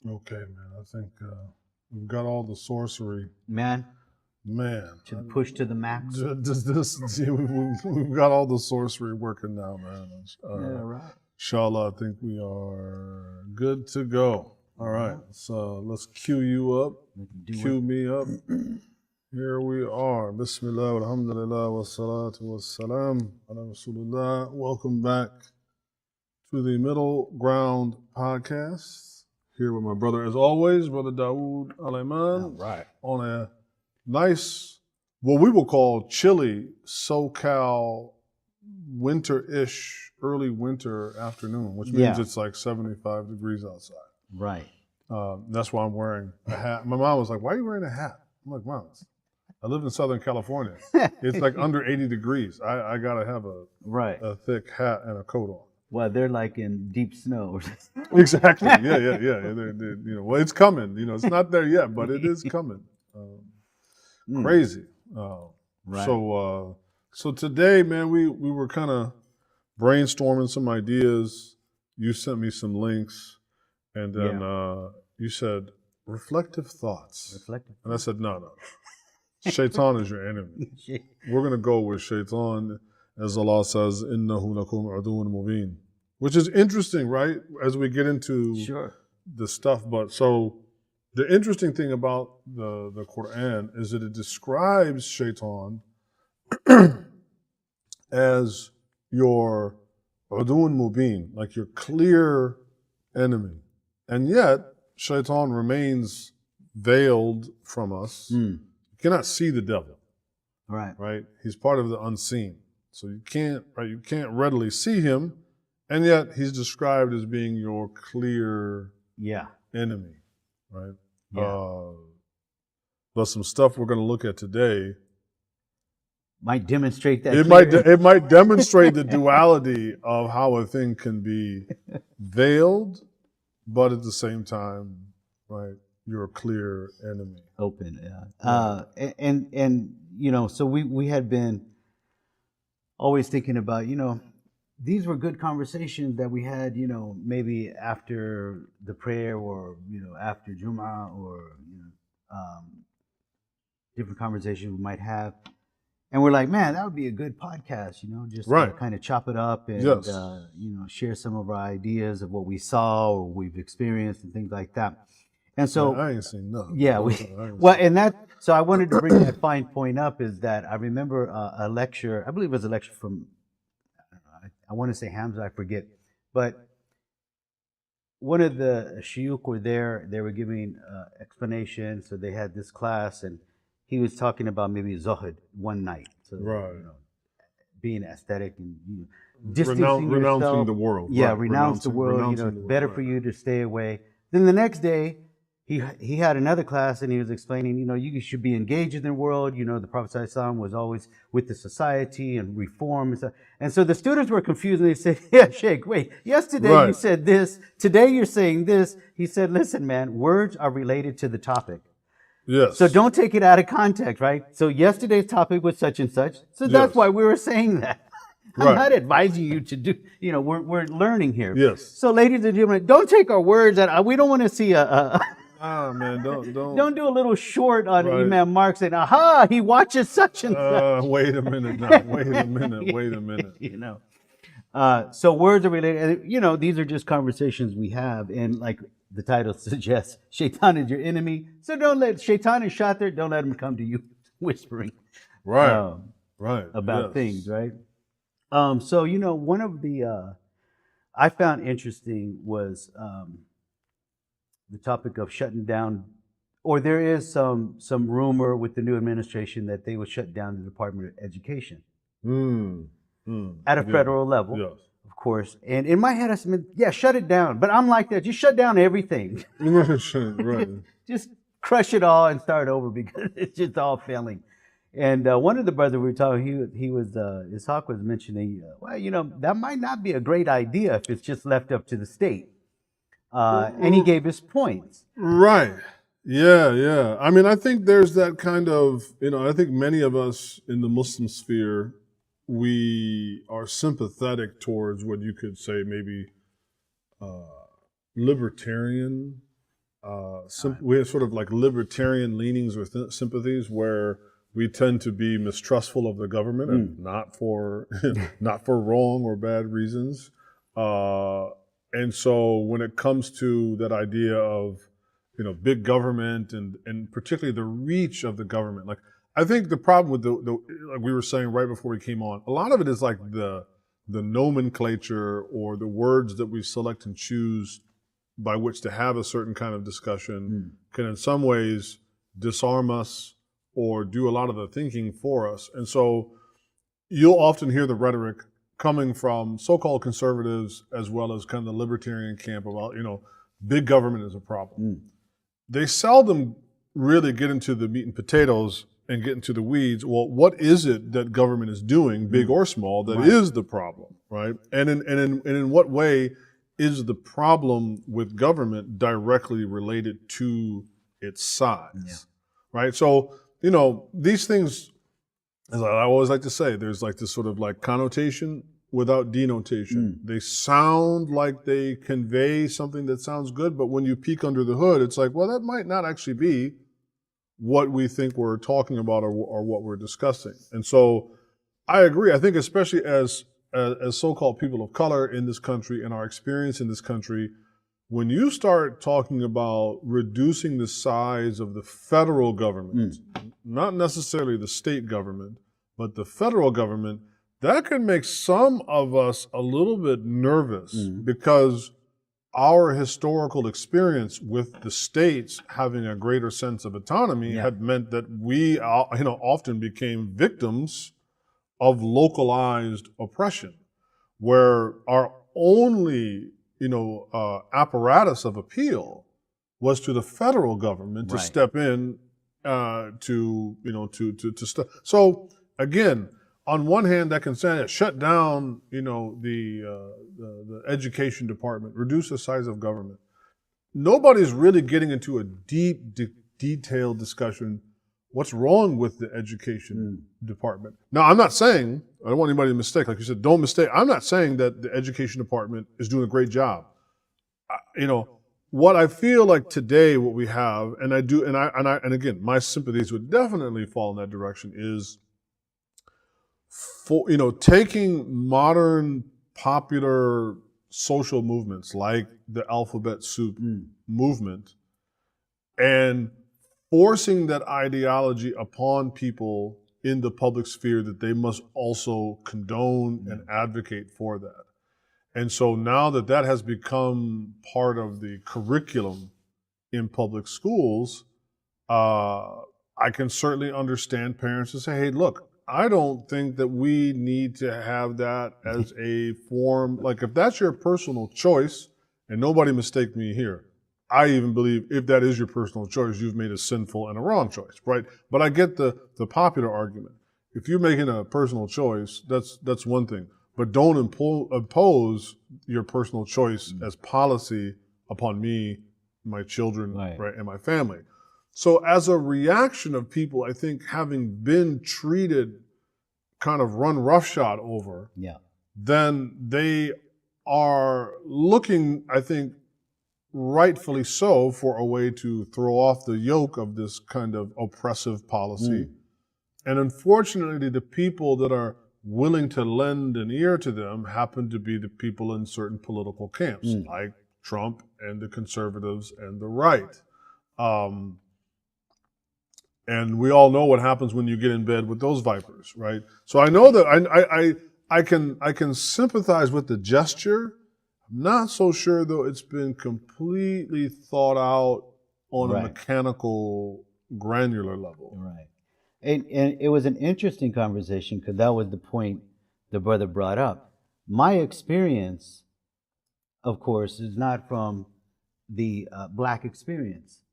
Okay, man. I think we've got all the sorcery. Man, Man, to push to the max. does this? We've got all the sorcery working now, man. Yeah, right. Inshallah, I think we are good to go. All right, so let's cue you up. Cue me up. Here we are. Bismillah, alhamdulillah, wa salatu wa salam ala Rasulullah. Welcome back to the Middle Ground Podcast. Here with my brother, as always, Brother Dawud, Aleman. Right. On a nice, what we will call chilly SoCal winter-ish, early winter afternoon, which means it's like 75 degrees outside. Right. That's why I'm wearing a hat. My mom was like, "Why are you wearing a hat?" I'm like, "Mom, I live in Southern California. It's like under 80 degrees. I gotta have a thick hat and a coat on." Well, they're like in deep snow. Exactly. Yeah. Well, it's coming. It's not there yet, but it is coming. Crazy. Right. So today, man, we were kind of brainstorming some ideas. You sent me some links, and then you said reflective thoughts. And I said, no. Shaytan is your enemy. We're going to go with Shaytan, as Allah says, "Innahu lakum aduwwun mubin," which is interesting, right? As we get into the stuff. But so the interesting thing about the Quran is that it describes Shaytan as your aduwwun mubin, like your clear enemy. And yet, Shaytan remains veiled from us. You cannot see the devil. Right? He's part of the unseen. So you can't readily see him, and yet he's described as being your clear enemy. Right? Yeah. But some stuff we're going to look at today might demonstrate that. It might demonstrate the duality of how a thing can be veiled, but at the same time, right, you're a clear enemy. Open, yeah. And so we had been always thinking about, these were good conversations that we had, maybe after the prayer or, after Jum'ah or, different conversations we might have. And we're like, man, that would be a good podcast, just to kind of chop it up and, share some of our ideas of what we saw or we've experienced and things like that. And so I ain't seen nothing. Yeah, so I wanted to bring that fine point up is that I remember a lecture, I believe it was a lecture from, I want to say Hamza, I forget, but one of the shuyukh were there, they were giving explanation, so they had this class, and he was talking about maybe zuhud one night, so being aesthetic and distancing renouncing yourself, the world. Yeah, renounce the world. Better for you to stay away. Then the next day, he had another class and he was explaining, you should be engaged in the world. The Prophet ﷺ was always with the society and reform and stuff. And so the students were confused and they said, yeah, Sheikh, wait, yesterday you said this, today you're saying this. He said, listen, man, words are related to the topic. Yes. So don't take it out of context, right? So yesterday's topic was such and such. So that's why we were saying that. I'm not advising you to do, we're learning here. Yes. So ladies and gentlemen, don't take our words out. We don't want to see man, don't do a little short on Imam Marc saying, aha, he watches such and such. Wait a minute now. Wait a minute. So words are related. These are just conversations we have. And like the title suggests, Shaytan is your enemy. So don't let Shaytan and Shatir, don't let him come to you whispering. About things, right? So, one of the, I found interesting was the topic of shutting down, or there is some rumor with the new administration that they would shut down the Department of Education at a federal level, of course. And in my head, I said, shut it down. But I'm like that. Just shut down everything. Just crush it all and start over because it's just all failing. And one of the brothers we were talking, he was Ishaq was mentioning, that might not be a great idea if it's just left up to the state. And he gave his points. Right. Yeah. I mean, I think there's that kind of, I think many of us in the Muslim sphere, we are sympathetic towards what you could say maybe libertarian we have sort of like libertarian leanings or sympathies where we tend to be mistrustful of the government and not for not for wrong or bad reasons. And so when it comes to that idea of, big government and particularly the reach of the government, like I think the problem with the like we were saying right before we came on, a lot of it is like the nomenclature or the words that we select and choose by which to have a certain kind of discussion can in some ways disarm us or do a lot of the thinking for us. And so you'll often hear the rhetoric coming from so-called conservatives as well as kind of the libertarian camp about, big government is a problem. They seldom really get into the meat and potatoes and get into the weeds. Well, what is it that government is doing, big or small, that is the problem, right? And in what way is the problem with government directly related to its size, right? So, these things, as I always like to say, there's like this sort of like connotation without denotation. They sound like they convey something that sounds good, but when you peek under the hood, it's like, well, that might not actually be what we think we're talking about or what we're discussing. And so I agree. I think especially as so-called people of color in this country and our experience in this country, when you start talking about reducing the size of the federal government, not necessarily the state government, but the federal government, that can make some of us a little bit nervous because our historical experience with the states having a greater sense of autonomy had meant that we, often became victims of localized oppression, where our only, apparatus of appeal was to the federal government to step in to step. So again, on one hand, that can say shut down, the education department, reduce the size of government. Nobody's really getting into a deep, detailed discussion. What's wrong with the education department? Now, I'm not saying, I don't want anybody to mistake, like you said, don't mistake. I'm not saying that the education department is doing a great job. What I feel like today, what we have, and I do, and again, my sympathies would definitely fall in that direction, is for, taking modern popular social movements like the alphabet soup movement and forcing that ideology upon people in the public sphere that they must also condone and advocate for that. And so now that has become part of the curriculum in public schools, I can certainly understand parents to say, hey, look, I don't think that we need to have that as a form. Like, if that's your personal choice, and nobody mistake me here, I even believe if that is your personal choice, you've made a sinful and a wrong choice, right? But I get the popular argument. If you're making a personal choice, that's one thing. But don't impose your personal choice as policy upon me, my children, right, and my family. So as a reaction of people, I think, having been treated kind of run roughshod over, then they are looking, I think, rightfully so, for a way to throw off the yoke of this kind of oppressive policy. And unfortunately, the people that are willing to lend an ear to them happen to be the people in certain political camps, like Trump and the conservatives and the right. And we all know what happens when you get in bed with those vipers, right? So I know that I can sympathize with the gesture. I'm not so sure, though, it's been completely thought out on a mechanical, granular level. Right. And it was an interesting conversation because that was the point the brother brought up. My experience, of course, is not from the black experience.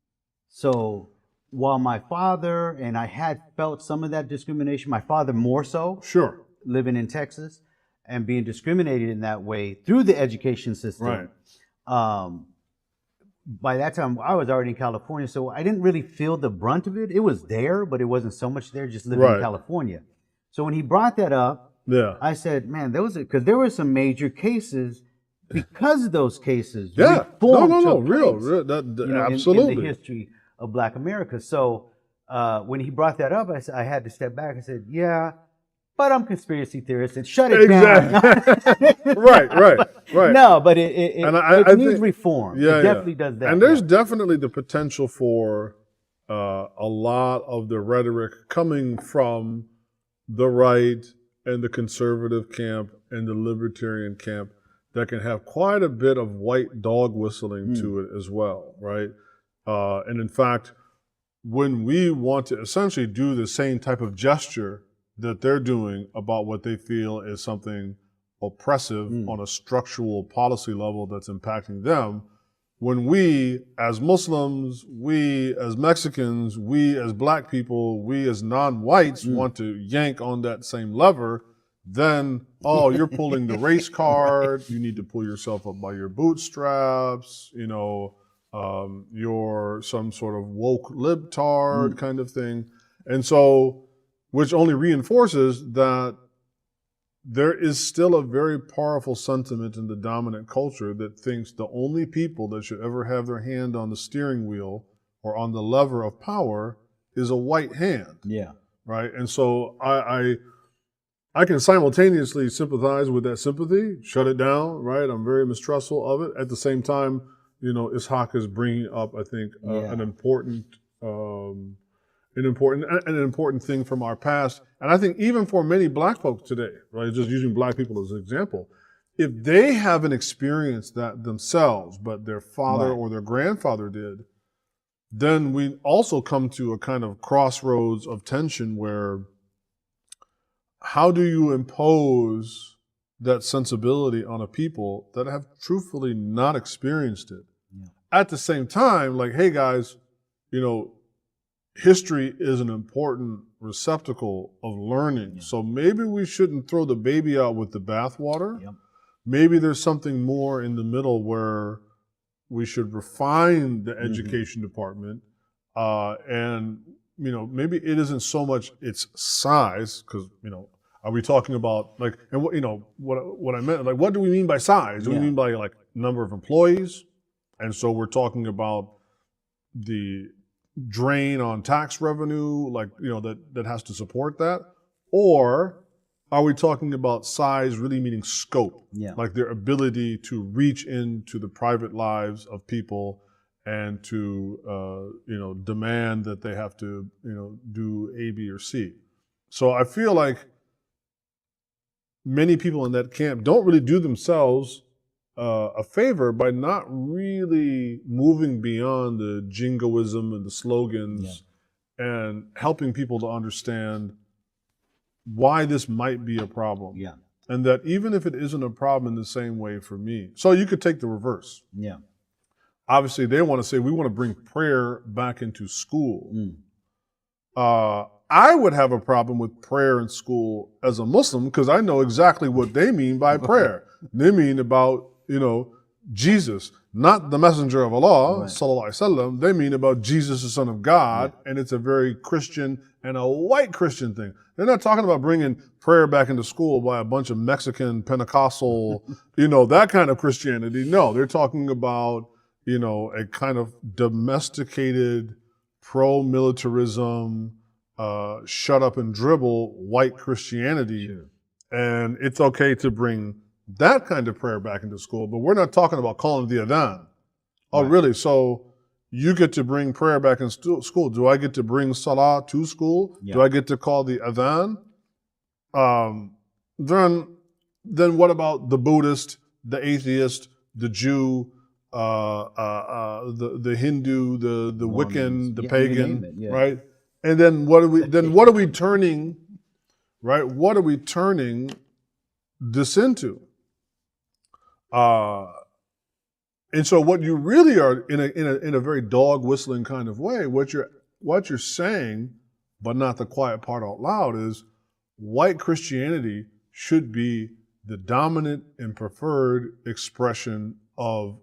So while my father and I had felt some of that discrimination, my father more so, living in Texas and being discriminated in that way through the education system. By that time, I was already in California, so I didn't really feel the brunt of it. It was there, but it wasn't so much there just living in California. So when he brought that up, I said, man, because there were some major cases because of those cases, Yeah. reform No. took Real. place, Absolutely. in the history of Black America. So when he brought that up, I had to step back and said, yeah, but I'm conspiracy theorist and shut it down. Exactly. Right. No, but And it I needs think, reform. yeah, It definitely does that. And there's definitely the potential for a lot of the rhetoric coming from the right and the conservative camp and the libertarian camp that can have quite a bit of white dog whistling to it as well, right? And in fact, when we want to essentially do the same type of gesture that they're doing about what they feel is something oppressive on a structural policy level that's impacting them, when we as Muslims, we as Mexicans, we as Black people, we as non-whites want to yank on that same lever, then, oh, you're pulling the race card, you need to pull yourself up by your bootstraps, you're some sort of woke libtard kind of thing. And so, which only reinforces that there is still a very powerful sentiment in the dominant culture that thinks the only people that should ever have their hand on the steering wheel or on the lever of power is a white hand. Yeah. Right? And so I can simultaneously sympathize with that sympathy, shut it down, right? I'm very mistrustful of it. At the same time, Ishaq is bringing up, I think, an important thing from our past. And I think even for many Black folks today, right, just using Black people as an example, if they haven't experienced that themselves, but their father or their grandfather did, then we also come to a kind of crossroads of tension where how do you impose that sensibility on a people that have truthfully not experienced it? Yeah. At the same time, like, hey guys, history is an important receptacle of learning. Yeah. So maybe we shouldn't throw the baby out with the bathwater. Yep. Maybe there's something more in the middle where we should refine the education department. And, maybe it isn't so much its size, because, are we talking about and what I meant, what do we mean by size? Do we mean by number of employees? And so we're talking about the drain on tax revenue, that has to support that? Or are we talking about size really meaning scope? Yeah. Like their ability to reach into the private lives of people and to, demand that they have to, do A, B, or C. So I feel like many people in that camp don't really do themselves a favor by not really moving beyond the jingoism and the slogans and helping people to understand why this might be a problem. Yeah. And that even if it isn't a problem in the same way for me. So you could take the reverse. Yeah. Obviously, they want to say, we want to bring prayer back into school. I would have a problem with prayer in school as a Muslim because I know exactly what they mean by prayer. They mean about, Jesus, not the messenger of Allah, sallallahu alaihi wasallam. They mean about Jesus, the Son of God, and it's a very Christian and a white Christian thing. They're not talking about bringing prayer back into school by a bunch of Mexican Pentecostal, that kind of Christianity. No, they're talking about, a kind of domesticated, pro-militarism, shut up and dribble white Christianity. Sure. And it's okay to bring that kind of prayer back into school, but we're not talking about calling the adhan. Oh, really? So you get to bring prayer back in school. Do I get to bring salah to school? Yeah. Do I get to call the adhan? Then what about the Buddhist, the atheist, the Jew, the Hindu, the Wiccan, the pagan, right? And then what are we turning, right? What are we turning this into? And so what you really are in a very dog whistling kind of way, what you're saying, but not the quiet part out loud, is white Christianity should be the dominant and preferred expression of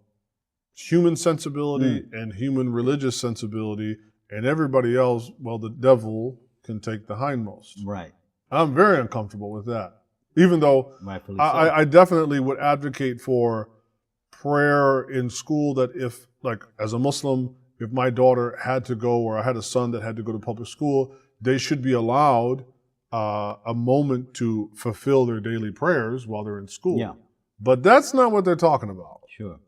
human sensibility and human religious sensibility, and everybody else, well, the devil can take the hindmost. Right. I'm very uncomfortable with that. Even though I definitely would advocate for prayer in school that if, like, as a Muslim, if my daughter had to go, or I had a son that had to go to public school, they should be allowed a moment to fulfill their daily prayers while they're in school. Yeah. But that's not what they're talking about. Sure.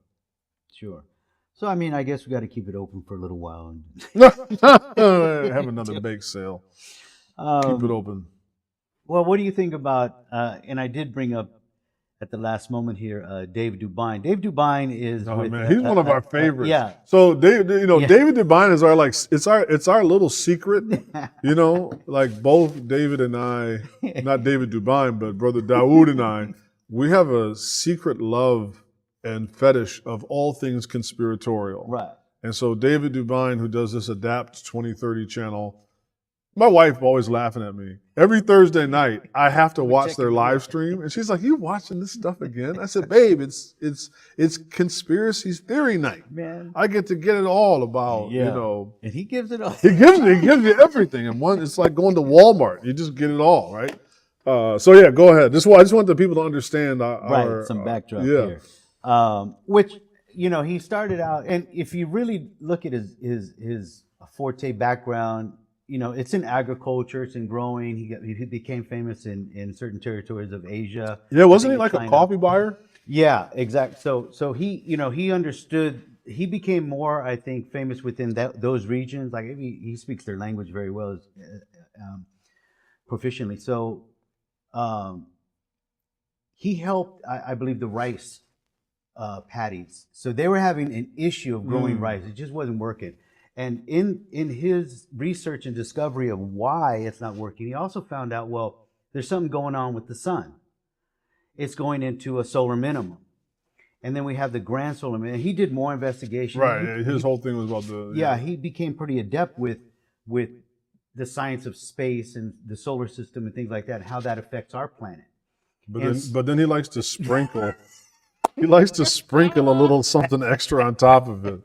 So, I mean, I guess we got to keep it open for a little while. Have another bake sale. Keep it open. Well, what do you think about, and I did bring up at the last moment here, David Dubine. Dave Dubine is he's one of our favorites. Yeah. So David Dubine is our, like, it's our little secret, like both David and I, not David Dubine, but brother Dawud and I, we have a secret love and fetish of all things conspiratorial. Right. And so David Dubine, who does this Adapt 2030 channel, my wife always laughing at me. Every Thursday night, I have to watch their live stream, and she's like, "You watching this stuff again?" I said, "Babe, it's conspiracy theory night. Man, I get to get it all about, And he gives it all. He gives you everything, and it's like going to Walmart. You just get it all, right? So yeah, go ahead. I just want the people to understand some backdrop here. Which he started out, and if you really look at his forte background. It's in agriculture. It's in growing. He became famous in certain territories of Asia. Yeah, wasn't he like China. A coffee buyer? Yeah, exactly. So he he understood. He became more, I think, famous within those regions. Like he speaks their language very well, proficiently. So he helped, I believe, the rice paddies. So they were having an issue of growing rice. It just wasn't working. And in his research and discovery of why it's not working, he also found out, well, there's something going on with the sun. It's going into a solar minimum. And then we have the grand solar minimum. He did more investigation. Right. His whole thing was about the... Yeah, he became pretty adept with the science of space and the solar system and things like that, and how that affects our planet. But then he likes to sprinkle. He likes to sprinkle a little something extra on top of it,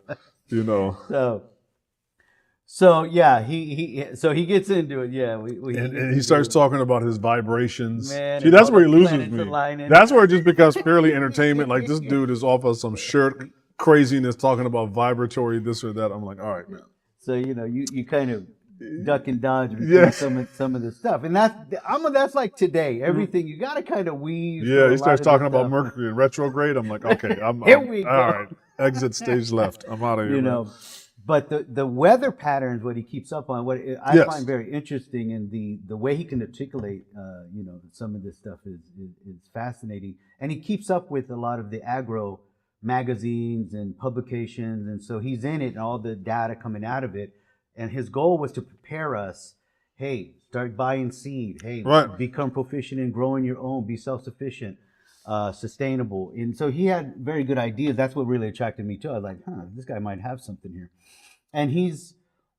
So yeah, he gets into it. Yeah, and he starts talking about his vibrations. Man, see, that's where he loses me. Aligning. That's where it just becomes purely entertainment. Like, this dude is off of some shirk craziness talking about vibratory this or that. I'm like, all right, man. So you kind of duck and dodge between some of the stuff, and that's like today. Everything you got to kind of weave. Yeah, he starts talking about Mercury in retrograde. I'm like, okay, Here we go. All right, exit stage left. I'm out of here. But the weather patterns, what he keeps up on, what I find very interesting, and the way he can articulate, some of this stuff is fascinating. And he keeps up with a lot of the agro magazines and publications, and so he's in it and all the data coming out of it. And his goal was to prepare us. Hey, start buying seed. Hey, become proficient in growing your own. Be self-sufficient. Sustainable. And so he had very good ideas. That's what really attracted me too. I was like, this guy might have something here. And he's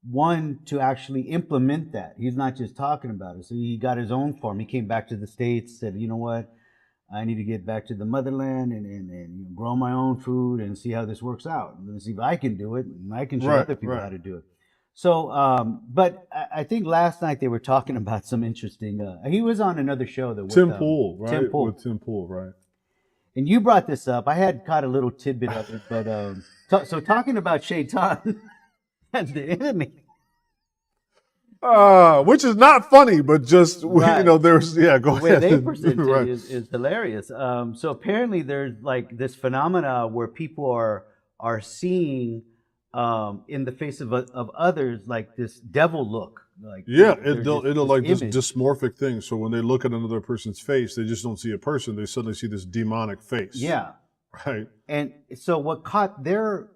one to actually implement that. He's not just talking about it. So he got his own farm. He came back to the States, said, you know what? I need to get back to the motherland and grow my own food and see how this works out. Let's see if I can do it, and I can show other people how to do it. So, but I think last night they were talking about some interesting. He was on another show that Tim Pool, right? Tim Pool. With Tim Pool, right? And you brought this up. I had caught a little tidbit of it, but so talking about Shaytan and the enemy, which is not funny, but just there's go the way ahead. they present it is hilarious. So apparently there's like this phenomena where people are seeing. In the face of others, like this devil look, like it'll like this dysmorphic thing. So when they look at another person's face, they just don't see a person; they suddenly see this demonic face. Yeah, right. And so what caught their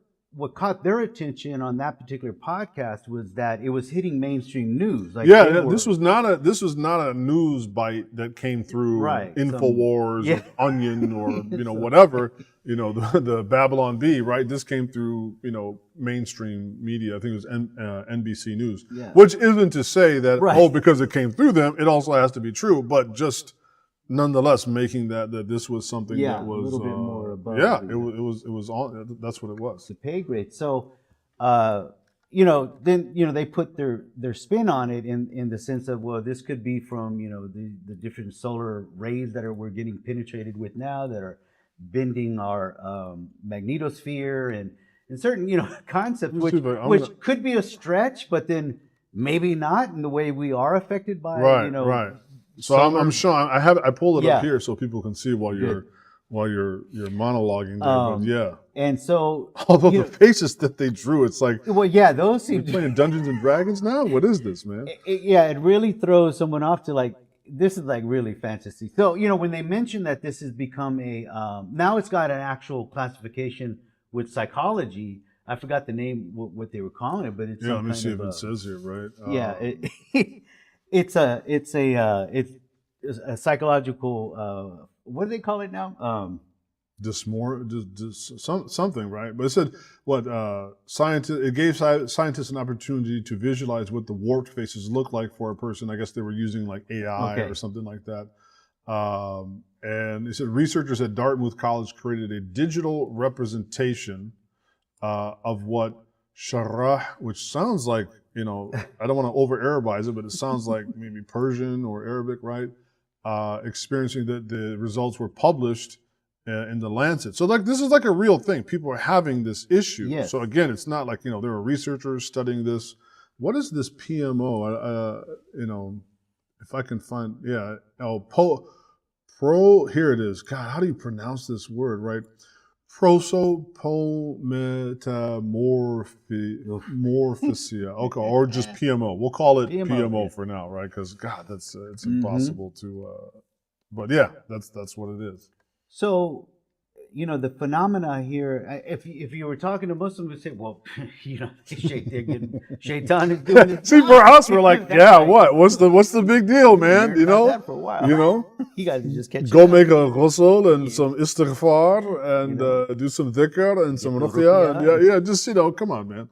attention on that particular podcast was that it was hitting mainstream news. Like this was not a news bite that came through InfoWars or Onion or whatever. The Babylon Bee, right? This came through, mainstream media. I think it was NBC News, which isn't to say that, because it came through them, it also has to be true, but just nonetheless making that this was something that was a little bit more above. Yeah, it was on. That's what it was. The pay grade. So, then they put their spin on it in the sense of, well, this could be from the different solar rays that we're getting penetrated with now that are bending our magnetosphere and certain concepts, Let me see if I- I'm which gonna- could be a stretch, but then maybe not in the way we are affected by right. So I'm solar- showing. I pulled it Yeah. up here so people can see while Good. you're monologuing there. But yeah, And so, although you the faces that they drew, it's like well, yeah, those we're seem playing Dungeons and Dragons now. What is this, man? it really throws someone off to like, this is like really fantasy. So, when they mention that this has become now it's got an actual classification with psychology. I forgot the name, what they were calling it, but it's Yeah, let some me kind see of if it says here, right? yeah, it's a psychological, what do they call it now? Something, right? But it said it gave scientists an opportunity to visualize what the warped faces look like for a person. I guess they were using like AI Okay. or something like that. And it said researchers at Dartmouth College created a digital representation of what Sharah, which sounds like, I don't want to over Arabize it, but it sounds like maybe Persian or Arabic, right? Experiencing that the results were published in the Lancet. So like this is like a real thing. People are having this issue. Yes. So again, it's not like, there are researchers studying this. What is this PMO? If I can find, here it is. God, how do you pronounce this word, right? Prosopometamorphasia. Okay, or just PMO. We'll call it PMO yeah. for now, right? Because God, it's Mm-hmm. impossible to. But yeah, that's what it is. So, the phenomena here, if you were talking to Muslims, would say, well, Shaytan is doing this. See, for us, we're like, That's yeah, right. what? What's the big deal, man? Heard about that for a while. You guys are just catching Go up. make a ghusl and some istighfar and do some dhikr and some ruqya. And yeah, just, come on, man.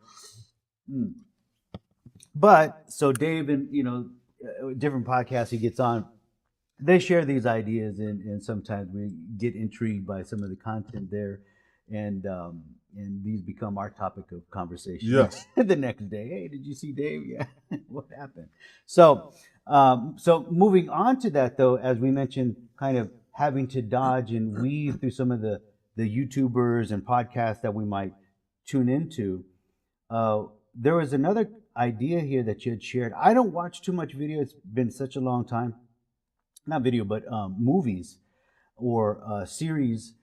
But, so Dave and, different podcasts he gets on, they share these ideas and sometimes we get intrigued by some of the content there. And these become our topic of conversation. Yes. The next day, hey, did you see Dave? Yeah. What happened? So moving on to that, though, as we mentioned, kind of having to dodge and weave through some of the YouTubers and podcasts that we might tune into. There was another idea here that you had shared. I don't watch too much video. It's been such a long time. Not video, but movies or series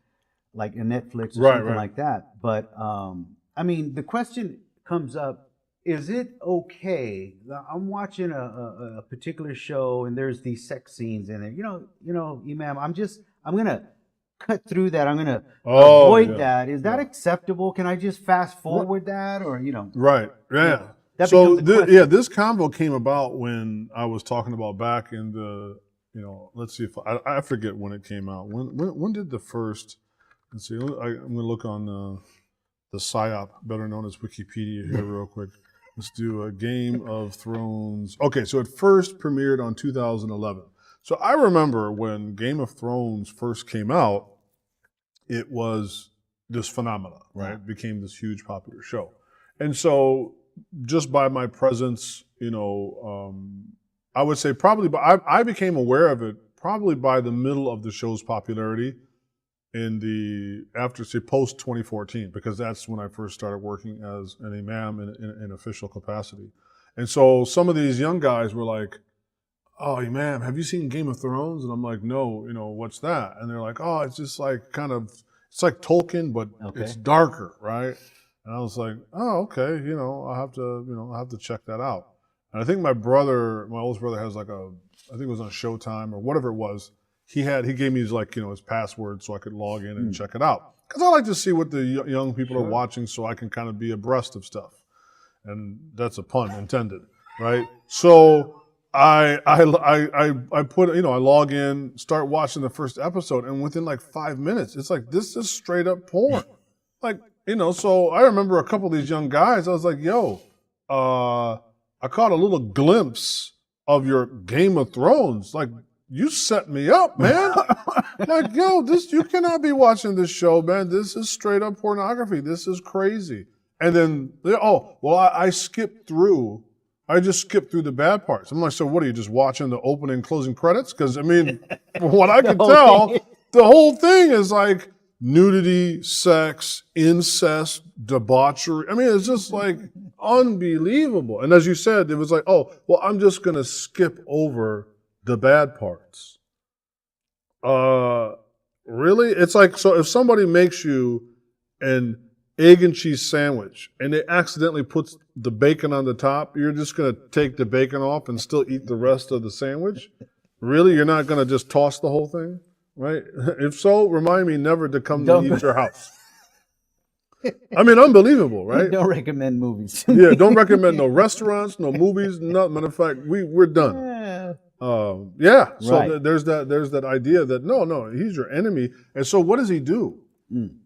like a Netflix or something like that. But the question comes up: is it okay? I'm watching a particular show and there's these sex scenes in it. Imam, I'm gonna cut through that. I'm gonna avoid that. Is that acceptable? Can I just fast forward that, or Right. Yeah. So this convo came about when I was talking about back in the. Let's see if I forget when it came out. When did the first? Let's see. I'm going to look on the PSYOP, better known as Wikipedia, here real quick. Let's do a Game of Thrones. Okay, so it first premiered on 2011. So I remember when Game of Thrones first came out, it was this phenomena, right? It became this huge popular show, and so just by my presence, I would say probably, but I became aware of it probably by the middle of the show's popularity after post 2014, because that's when I first started working as an imam in official capacity. And so some of these young guys were like, "Oh, Imam, have you seen Game of Thrones?" And I'm like, "No, what's that?" And they're like, "Oh, it's just like it's like Tolkien, but it's darker, right?" And I was like, "Oh, okay, I'll have to check that out." And I think my oldest brother has I think it was on Showtime or whatever it was. He gave me his password so I could log in and check it out. Because I like to see what the young people are watching so I can kind of be abreast of stuff. And that's a pun intended, right? So I put, I log in, start watching the first episode, and within like 5 minutes, it's like, this is straight up porn. So I remember a couple of these young guys, I was like, yo, I caught a little glimpse of your Game of Thrones. Like, you set me up, man. Like, yo, you cannot be watching this show, man. This is straight up pornography. This is crazy. And then, I skipped through. I just skipped through the bad parts. I'm like, so what are you just watching the opening and closing credits? Because, from what I can tell, the whole thing is like nudity, sex, incest, debauchery. I mean, it's just like unbelievable. And as you said, it was like, oh, well, I'm just going to skip over the bad parts. Really? It's like, so if somebody makes you an egg and cheese sandwich and it accidentally puts the bacon on the top, you're just going to take the bacon off and still eat the rest of the sandwich? Really? You're not going to just toss the whole thing? Right? If so, remind me never to come to eat your house. I mean, unbelievable, right? Don't recommend movies. Yeah, don't recommend no restaurants, no movies, nothing. Matter of fact, we're done. Yeah. So Right. there's that idea that no, he's your enemy. And so what does he do?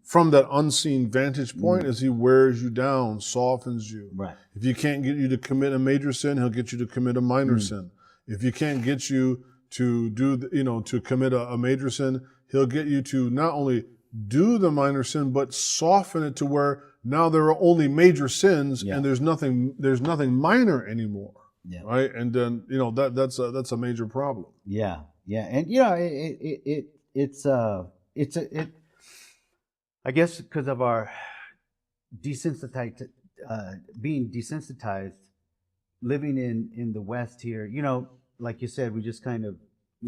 From that unseen vantage point, is he wears you down, softens you. Right. If you can't get you to commit a major sin, he'll get you to commit a minor sin. If you can't get you to do, to commit a major sin, he'll get you to not only do the minor sin, but soften it to where now there are only major sins and there's nothing minor anymore. Yeah. Right. And then, that's a major problem. Yeah. Yeah. And I guess because of our being desensitized, living in the West here, like you said, we just kind of,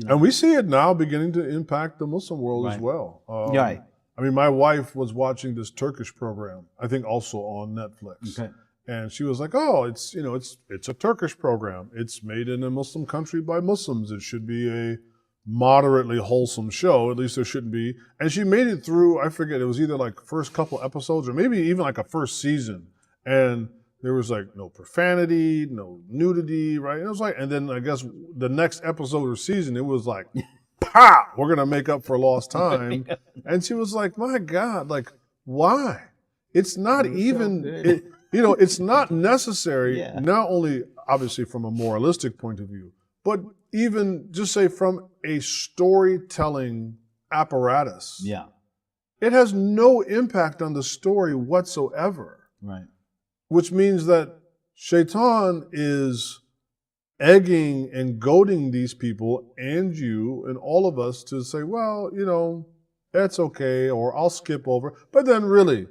And we see it now beginning to impact the Muslim world as well. Right. I mean, my wife was watching this Turkish program, I think also on Netflix. Okay. And she was like, oh, it's a Turkish program. It's made in a Muslim country by Muslims. It should be a moderately wholesome show. At least there shouldn't be. And she made it through, I forget, it was either like first couple episodes or maybe even like a first season. And there was like no profanity, no nudity, right? And it was like, and then I guess the next episode or season, it was like, pow, we're going to make up for lost time. And she was like, my God, like, why? It's not even, it's not necessary, not only obviously from a moralistic point of view, but even just say from a storytelling apparatus. Yeah. It has no impact on the story whatsoever. Right. Which means that Shaytan is egging and goading these people and you and all of us to say, well, that's okay, or I'll skip over. But then really,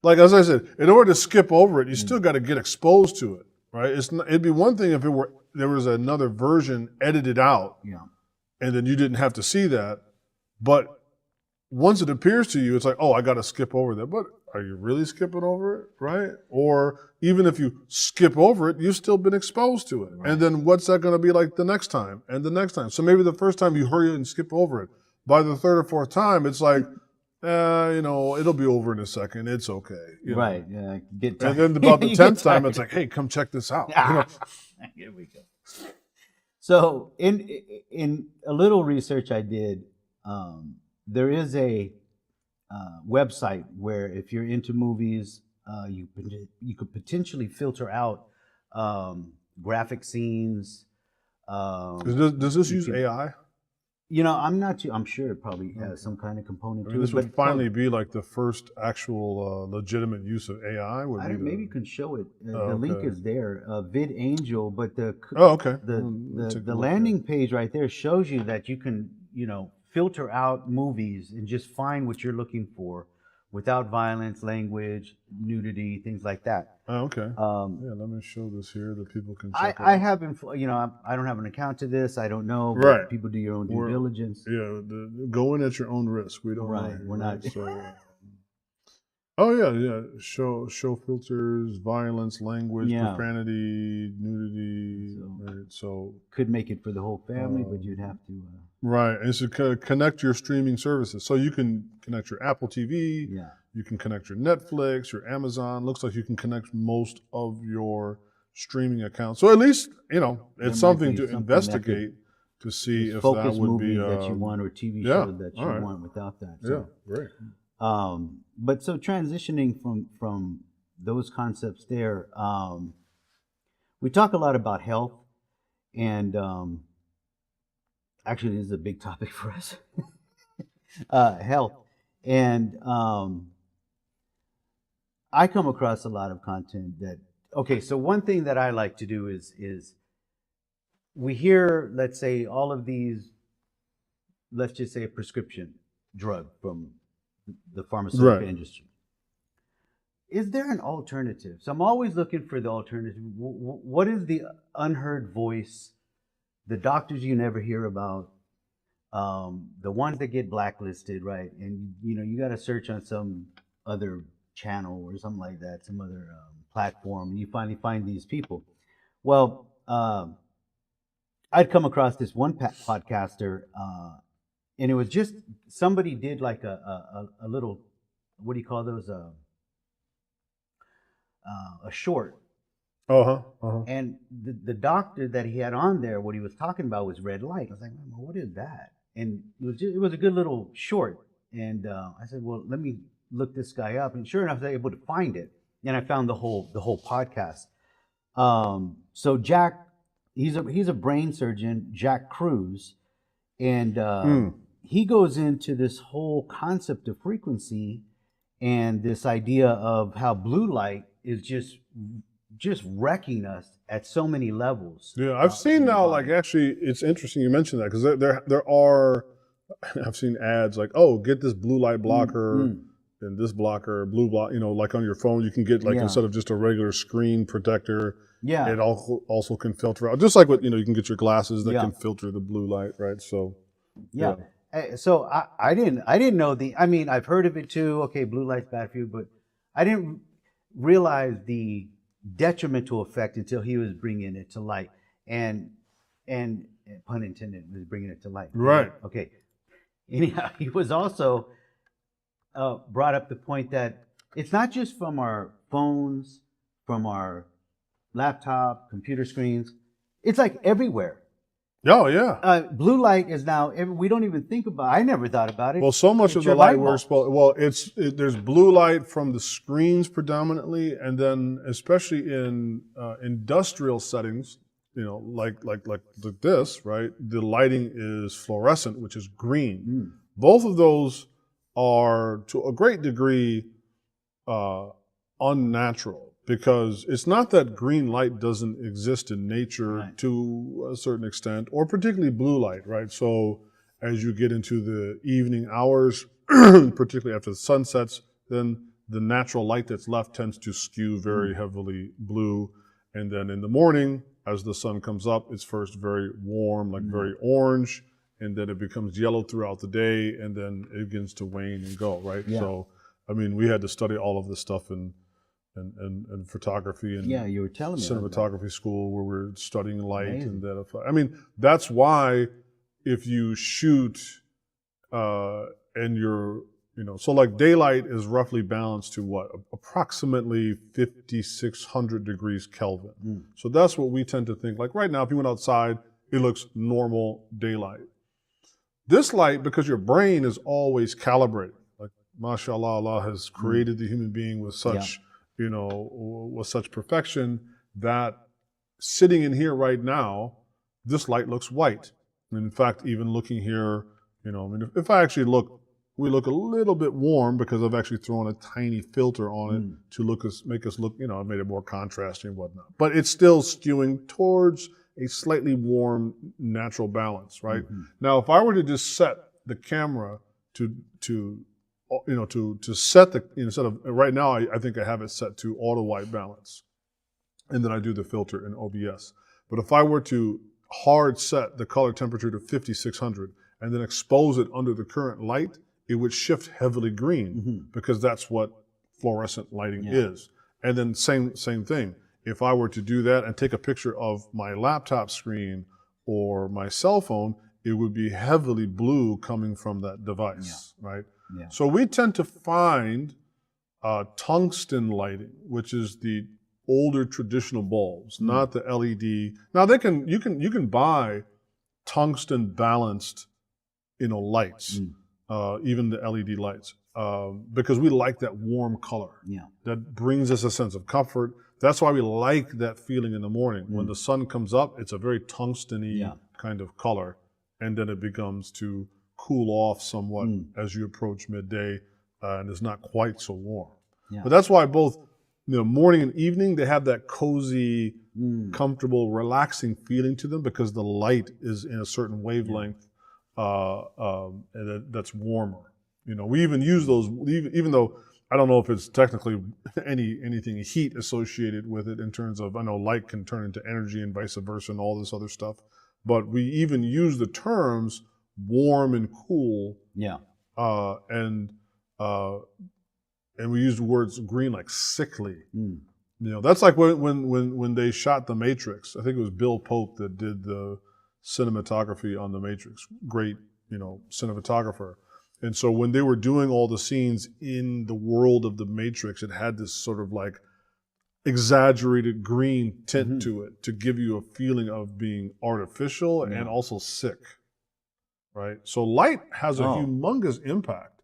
like as I said, in order to skip over it, you still got to get exposed to it, right? It'd be one thing if there was another version edited out, and then you didn't have to see that. But once it appears to you, it's like, oh, I got to skip over that. But are you really skipping over it, right? Or even if you skip over it, you've still been exposed to it. Right. And then what's that going to be like the next time and the next time? So maybe the first time you hurry and skip over it. By the third or fourth time, it's like, it'll be over in a second. It's okay. Right. Yeah. And then about the 10th time, it's like, hey, come check this out. Here we go. So in a little research I did, there is a website where if you're into movies, you could potentially filter out graphic scenes. Does this use AI? I'm not too. I'm sure it probably has some kind of component to it. This would finally be like the first actual legitimate use of AI. Maybe you can show it. The link is there, VidAngel, but the landing page right there shows you that you can filter out movies and just find what you're looking for without violence, language, nudity, things like that. Oh, okay. Let me show this here that people can check I haven't, I don't have an account to this. I don't know. But right. People do your own due diligence. Yeah. Go in at your own risk. We don't Right. We're not. So, oh, yeah. Show filters, violence, language, profanity, nudity. So could make it for the whole family, but you'd have to. Right. And so connect your streaming services. So you can connect your Apple TV. Yeah. You can connect your Netflix, your Amazon. Looks like you can connect most of your streaming accounts. So at least, it's something to investigate to see if that would be that you want or TV show that you want without that. So. Yeah, great. But so transitioning from those concepts there, we talk a lot about health, and actually this is a big topic for us. Health. And I come across a lot of content that, so one thing that I like to do is we hear, let's say, all of these, let's just say a prescription drug from the pharmaceutical Right. industry. Is there an alternative? So I'm always looking for the alternative. What is the unheard voice? The doctors you never hear about, the ones that get blacklisted, right? And you got to search on some other channel or something like that, some other platform, and you finally find these people. Well, I'd come across this one podcaster, and it was just somebody did like a little, what do you call those? A short. And the doctor that he had on there, what he was talking about was red light. I was like, well, what is that? And it was a good little short. And I said, well, let me look this guy up. And sure enough, I was able to find it. And I found the whole podcast. So Jack, he's a brain surgeon, Jack Cruz, and he goes into this whole concept of frequency and this idea of how blue light is just wrecking us at so many levels. Yeah, I've seen now, like, actually, it's interesting you mentioned that, because there are, I've seen ads like, oh, get this blue light blocker and this blocker, blue block, like on your phone, you can get, like, instead of just a regular screen protector, it also can filter out, just like what, you can get your glasses that can filter the blue light, right? So, So I didn't know I've heard of it too. Okay, blue light's bad for you, but I didn't realize the detrimental effect until he was bringing it to light, and pun intended, was bringing it to light. Right. Okay. Anyhow, he was also brought up the point that it's not just from our phones, from our laptop, computer screens. It's like everywhere. Oh, yeah. Blue light is now, we don't even think about it. I never thought about it. Well, so much of the light we're exposed, there's blue light from the screens predominantly, and then especially in industrial settings, like this, right? The lighting is fluorescent, which is green. Both of those are, to a great degree, unnatural. Because it's not that green light doesn't exist in nature to a certain extent, or particularly blue light, right? So as you get into the evening hours, particularly after the sun sets, then the natural light that's left tends to skew very heavily blue. And then in the morning, as the sun comes up, it's first very warm, like very orange, and then it becomes yellow throughout the day, and then it begins to wane and go, right? So, I mean, we had to study all of this stuff in photography and you were telling me cinematography school, where we're studying light. And that. I mean, that's why if you shoot and you're, so like daylight is roughly balanced to what? Approximately 5,600 degrees Kelvin. So that's what we tend to think. Like right now, if you went outside, it looks normal daylight. This light, because your brain is always calibrated, like mashallah, Allah has created the human being with such with such perfection that sitting in here right now, this light looks white. And in fact, even looking here, if I actually look, we look a little bit warm because I've actually thrown a tiny filter on it to make us look, I made it more contrasty and whatnot. But it's still skewing towards a slightly warm, natural balance, right? Now, if I were to just set the camera to set the, instead of, right now, I think I have it set to auto white balance. And then I do the filter in OBS. But if I were to hard set the color temperature to 5,600 and then expose it under the current light, it would shift heavily green because that's what fluorescent lighting is. And then same thing. If I were to do that and take a picture of my laptop screen or my cell phone, it would be heavily blue coming from that device, right? So we tend to find tungsten lighting, which is the older traditional bulbs, not the LED. Now you can buy tungsten balanced, lights, even the LED lights, because we like that warm color. That brings us a sense of comfort. That's why we like that feeling in the morning. When the sun comes up, it's a very tungsten-y kind of color, and then it begins to cool off somewhat as you approach midday, and it's not quite so warm. But that's why both morning and evening, they have that cozy, comfortable, relaxing feeling to them because the light is in a certain wavelength and that's warmer. We even use those, even though I don't know if it's technically anything heat associated with it in terms of, I know light can turn into energy and vice versa and all this other stuff. But we even use the terms warm and cool. Yeah. And we use the words green like sickly. That's like when they shot The Matrix. I think it was Bill Pope that did the cinematography on The Matrix. Great, cinematographer. And so when they were doing all the scenes in the world of The Matrix, it had this sort of like exaggerated green tint to it to give you a feeling of being artificial and also sick, right? So light has a humongous impact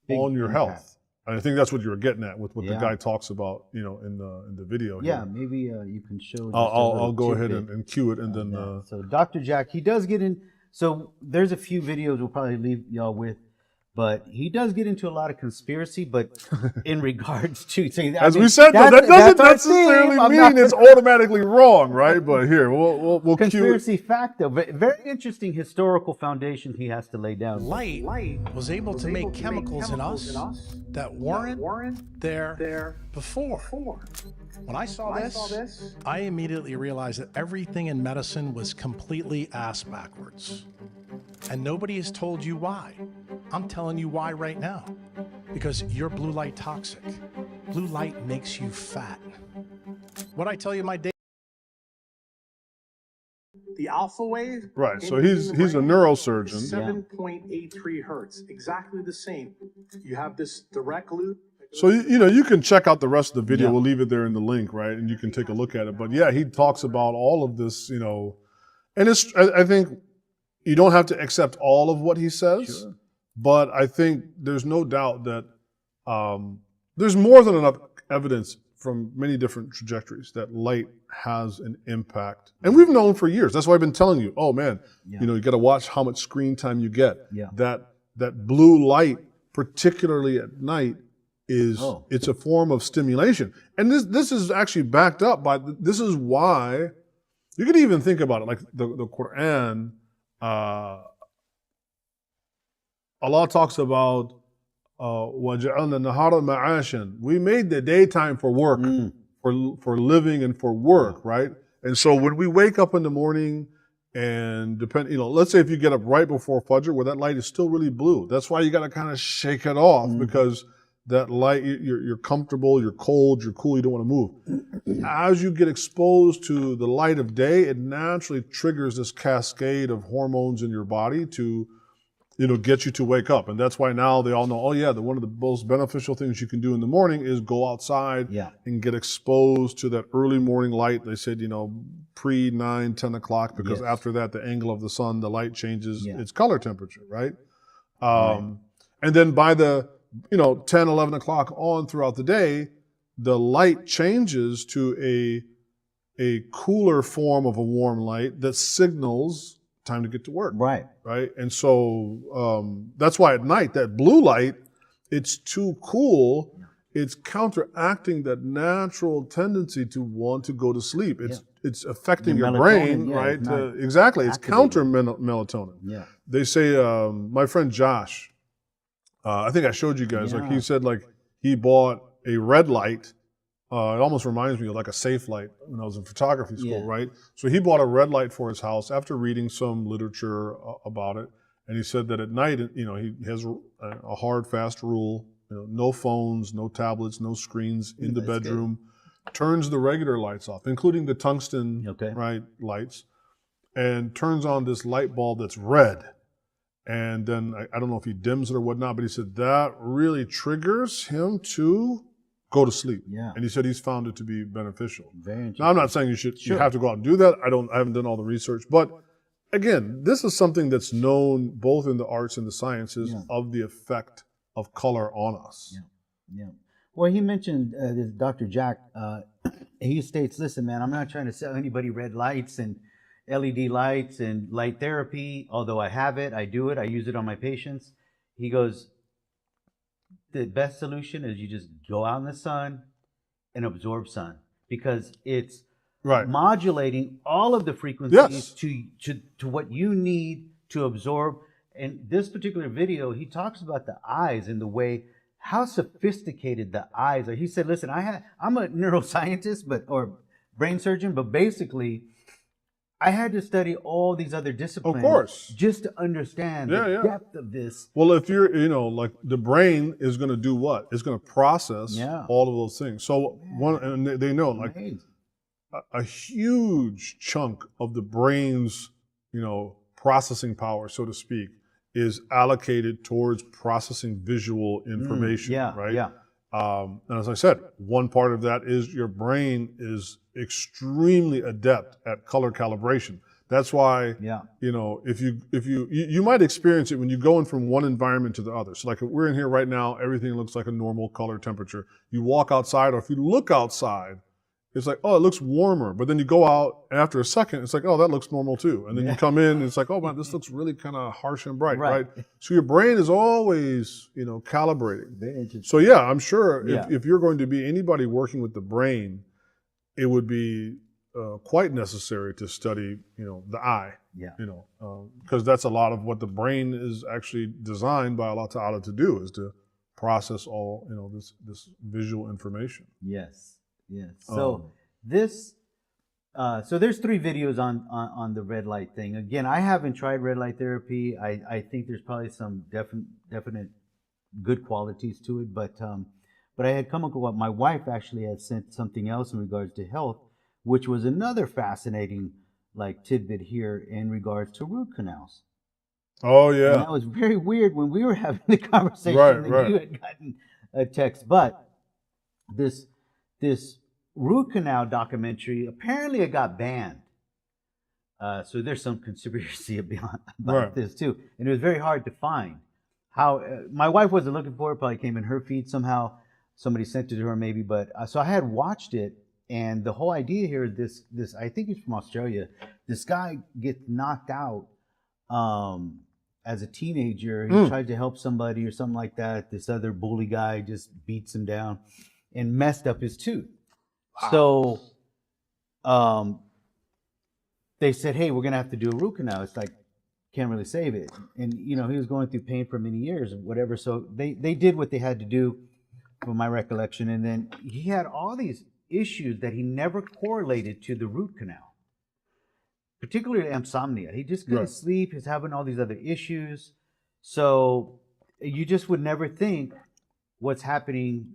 on your health. And I think that's what you were getting at with what the guy talks about, in the video. Yeah, maybe you can show. I'll go ahead and cue it, and then. So Dr. Jack, he does get in. So there's a few videos we'll probably leave y'all with. But he does get into a lot of conspiracy, but in regards to saying that, we said, that doesn't necessarily mean it's automatically wrong, right? But here, we'll conspiracy fact, though, but very interesting historical foundation he has to lay down. Light was able to make chemicals in us that weren't there before. When I saw this, I immediately realized that everything in medicine was completely ass backwards. And nobody has told you why. I'm telling you why right now. Because you're blue light toxic. Blue light makes you fat. What I tell you my day. The alpha wave. Right. So he's a neurosurgeon. 7.83 hertz. Exactly the same. You have this direct loop. So, you can check out the rest of the video. We'll leave it there in the link, right? And you can take a look at it. But yeah, he talks about all of this, and I think you don't have to accept all of what he says, but I think there's no doubt that there's more than enough evidence from many different trajectories that light has an impact. And we've known for years. That's why I've been telling you, oh man, you got to watch how much screen time you get. That blue light, particularly at night, it's a form of stimulation. And this is actually backed up by, this is why, you could even think about it, like the Quran, Allah talks about وَجَعَلْنَا النَّهَارَ مَعَاشًا. We made the daytime for work, for living and for work, right? And so when we wake up in the morning and let's say if you get up right before Fajr, where that light is still really blue, that's why you got to kind of shake it off because that light, you're comfortable, you're cold, you're cool, you don't want to move. As you get exposed to the light of day, it naturally triggers this cascade of hormones in your body to, get you to wake up. And that's why now they all know, one of the most beneficial things you can do in the morning is go outside and get exposed to that early morning light. They said, pre 9, 10 o'clock, because after that, the angle of the sun, the light changes its color temperature, right? And then by the 10, 11 o'clock on throughout the day, the light changes to a cooler form of a warm light that signals time to get to work. Right. And so that's why at night, that blue light, it's too cool. It's counteracting that natural tendency to want to go to sleep. It's affecting your brain, right? Exactly. It's counter melatonin. Yeah. They say, my friend Josh, I think I showed you guys, like he said, like he bought a red light. It almost reminds me of like a safe light when I was in photography school, right? So he bought a red light for his house after reading some literature about it. And he said that at night, he has a hard, fast rule, no phones, no tablets, no screens in the bedroom, turns the regular lights off, including the tungsten lights, and turns on this light bulb that's red. And then I don't know if he dims it or whatnot, but he said that really triggers him to go to sleep. Yeah. And he said he's found it to be beneficial. Very interesting. Now, I'm not saying you have to go out and do that. I haven't done all the research. But again, this is something that's known both in the arts and the sciences of the effect of color on us. Yeah. Well, he mentioned this Dr. Jack. He states, listen, man, I'm not trying to sell anybody red lights and LED lights and light therapy, although I have it, I do it, I use it on my patients. He goes, the best solution is you just go out in the sun and absorb sun, because it's modulating all of the frequencies to what you need to absorb in this particular video, he talks about the eyes and the way how sophisticated the eyes are. He said, "Listen, I'm a neuroscientist, or brain surgeon, but basically, I had to study all these other disciplines, Of course, just to understand the depth of this." Well, if you're, like the brain is going to do what? It's going to process all of those things. So and they know, like a huge chunk of the brain's, processing power, so to speak, is allocated towards processing visual information, right? Yeah. And as I said, one part of that is your brain is extremely adept at color calibration. That's why, if you might experience it when you go in from one environment to the other. So like if we're in here right now, everything looks like a normal color temperature. You walk outside, or if you look outside, it's like, oh, it looks warmer. But then you go out, and after a second, it's like, oh, that looks normal too. And then you come in, and it's like, oh man, this looks really kind of harsh and bright, right? So your brain is always, calibrating. Very interesting. So yeah, I'm sure if you're going to be anybody working with the brain, it would be quite necessary to study, the eye. Because that's a lot of what the brain is actually designed by Allah Ta'ala to do, is to process all, this visual information. Yes. So so there's 3 videos on the red light thing. Again, I haven't tried red light therapy. I think there's probably some definite good qualities to it, but I had come up with what my wife actually had sent something else in regards to health, which was another fascinating tidbit here in regards to root canals. Oh yeah. And that was very weird when we were having the conversation that you had gotten a text. But this root canal documentary, apparently it got banned. So there's some conspiracy about this too. And it was very hard to find. How my wife wasn't looking for it, probably came in her feed somehow. Somebody sent it to her maybe, but so I had watched it, and the whole idea here is this I think he's from Australia. This guy gets knocked out as a teenager. He tried to help somebody or something like that. This other bully guy just beats him down and messed up his tooth. Wow. So they said, hey, we're going to have to do a root canal. It's like, can't really save it. And, he was going through pain for many years and whatever. So they did what they had to do, from my recollection. And then he had all these issues that he never correlated to the root canal, particularly insomnia. He just couldn't sleep. He's having all these other issues. So you just would never think what's happening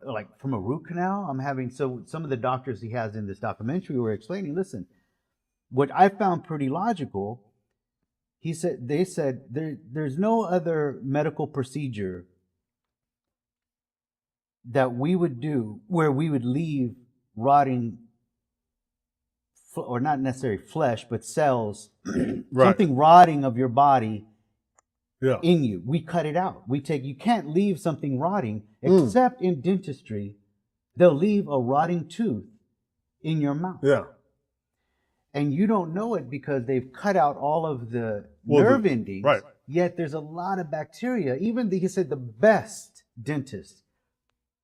like from a root canal. So some of the doctors he has in this documentary were explaining, listen, what I found pretty logical, they said there's no other medical procedure that we would do where we would leave rotting, or not necessarily flesh, but cells, something rotting of your body in you. We cut it out. You can't leave something rotting, except in dentistry. They'll leave a rotting tooth in your mouth. Yeah. And you don't know it because they've cut out all of the nerve endings. Right. Yet there's a lot of bacteria. Even he said the best dentist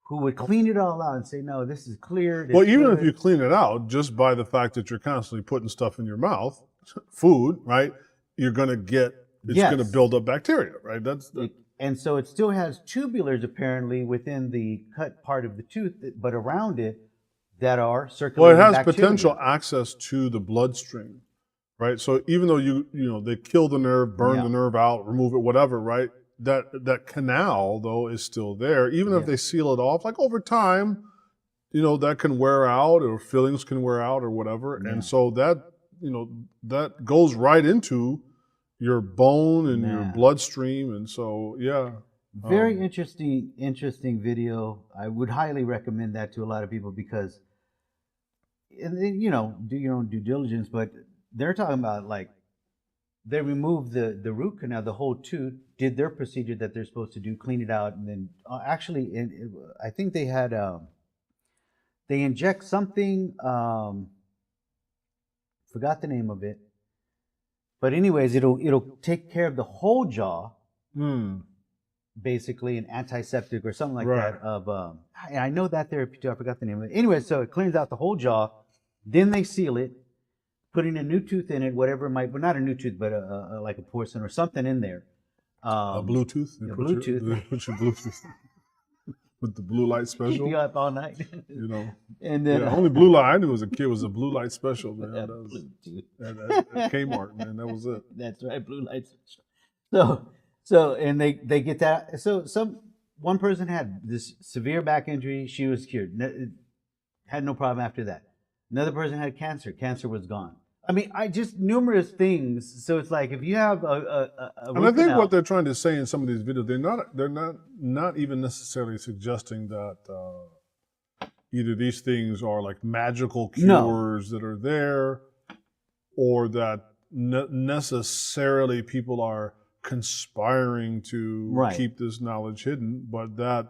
who would clean it all out and say, no, this is clear. Well, even if you clean it out, just by the fact that you're constantly putting stuff in your mouth, food, right, you're going to get, it's going to build up bacteria, right? And so it still has tubulars apparently within the cut part of the tooth, but around it that are circulating bacteria. Well, it has bacteria. potential access to the bloodstream, right? So even though they kill the nerve, burn the nerve out, remove it, whatever, right? That canal though is still there. Even if they seal it off, like over time, that can wear out, or fillings can wear out, or whatever. Yeah. And so that goes right into your bone and your bloodstream, and so very interesting video. I would highly recommend that to a lot of people because, and then, do your own due diligence. But they're talking about like they removed the root canal, the whole tooth, did their procedure that they're supposed to do, clean it out, and then I think they had they inject something. Forgot the name of it. But anyways, it'll take care of the whole jaw, basically an antiseptic or something like that. And I know that therapy too. I forgot the name of it. Anyway, so it cleans out the whole jaw. Then they seal it, putting a new tooth in it, whatever it might, but not a new tooth, but like a porcelain or something in there. Bluetooth. They yeah, put Bluetooth. They put your Bluetooth with the blue light Keep special. you up all night. You know. And then Yeah, only blue light I knew as a kid was a blue light special, man. That was Bluetooth. at Kmart, man. That was it. That's right, blue lights. And they get that. So one person had this severe back injury. She was cured. Had no problem after that. Another person had cancer. Cancer was gone. I mean, just numerous things. So it's like if you have a And I think what they're trying to say in some of these videos, they're not even necessarily suggesting that either these things are like magical cures that are there, or that necessarily people are conspiring to keep this knowledge hidden, but that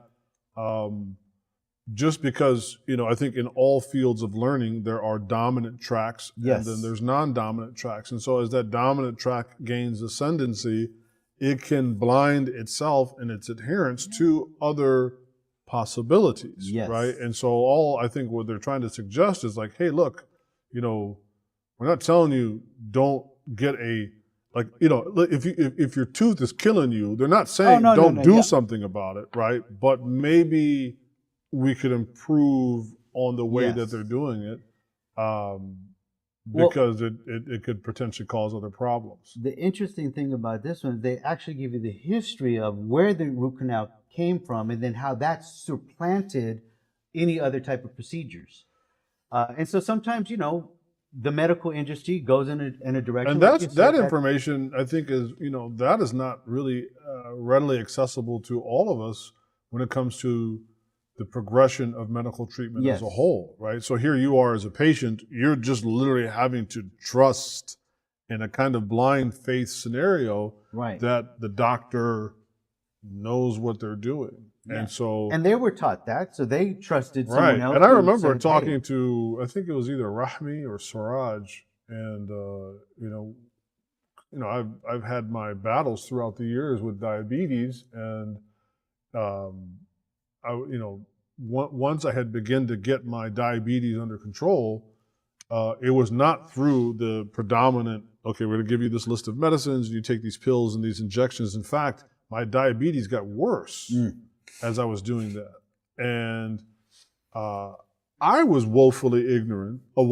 just because, I think in all fields of learning, there are dominant tracks and then there's non-dominant tracks. And so as that dominant track gains ascendancy, it can blind itself and its adherents to other possibilities, right? And so I think what they're trying to suggest is like, hey, look, we're not telling you don't get if your tooth is killing you, they're not saying don't do something about it, right? But maybe we could improve on the way that they're doing it, because it could potentially cause other problems. The interesting thing about this one, they actually give you the history of where the root canal came from and then how that supplanted any other type of procedures. And so sometimes, the medical industry goes in a direction. And that information, I think, is, that is not really readily accessible to all of us when it comes to the progression of medical treatment as a whole, right? So here you are as a patient, you're just literally having to trust in a kind of blind faith scenario that the doctor knows what they're doing. And they were taught that, so they trusted someone else. And I remember talking to, I think it was either Rahmi or Siraj, and I've had my battles throughout the years with diabetes, and once I had begun to get my diabetes under control, it was not through the predominant, okay, we're going to give you this list of medicines, and you take these pills and these injections. In fact, my diabetes got worse as I was doing that. And I was woefully ignorant of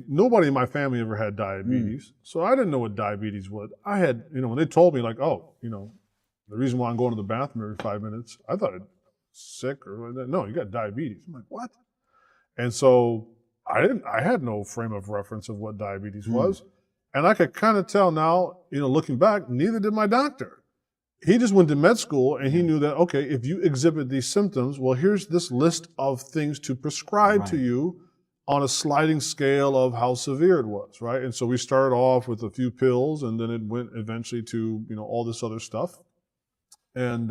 nobody in my family ever had diabetes, so I didn't know what diabetes was. I had, when they told me like, the reason why I'm going to the bathroom every 5 minutes, I thought I'd sick or no, you got diabetes. I'm like, what? And so I had no frame of reference of what diabetes was. And I could kind of tell now, looking back, neither did my doctor. He just went to med school and he knew that, okay, if you exhibit these symptoms, well, here's this list of things to prescribe to you on a sliding scale of how severe it was, right? And so we started off with a few pills, and then it went eventually to, all this other stuff. And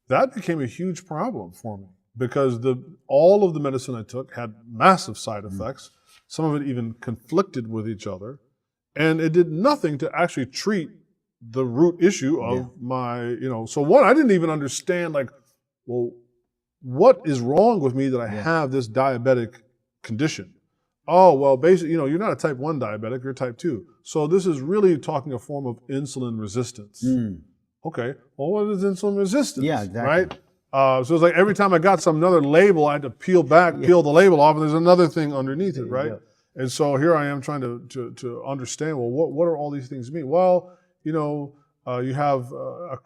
that became a huge problem for me, because all of the medicine I took had massive side effects. Some of it even conflicted with each other. And it did nothing to actually treat the root issue of my, so one, I didn't even understand, like, well, what is wrong with me that I have this diabetic condition? Oh, well, basically, you're not a type 1 diabetic, you're type 2. So this is really talking a form of insulin resistance. Okay, well, what is insulin resistance? Yeah, exactly. Right? So it's like every time I got another label, I had to peel the label off, and there's another thing underneath it, right? And so here I am trying to understand, well, what are all these things mean? Well, you have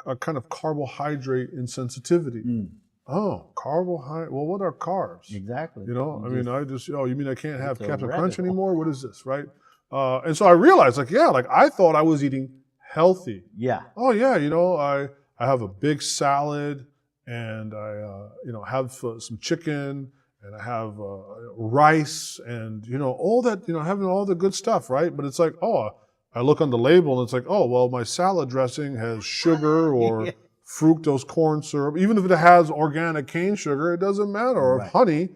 a kind of carbohydrate insensitivity. Oh, carbohydrate. Well, what are carbs? Exactly. You mean I can't have Captain Crunch anymore? What is this, right? And so I realized, I thought I was eating healthy. Yeah. Oh yeah, I have a big salad, and I have some chicken, and I have rice, and all that, having all the good stuff, right? But it's like, I look on the label and it's like, oh, well, my salad dressing has sugar or fructose corn syrup. Even if it has organic cane sugar, it doesn't matter. Or honey,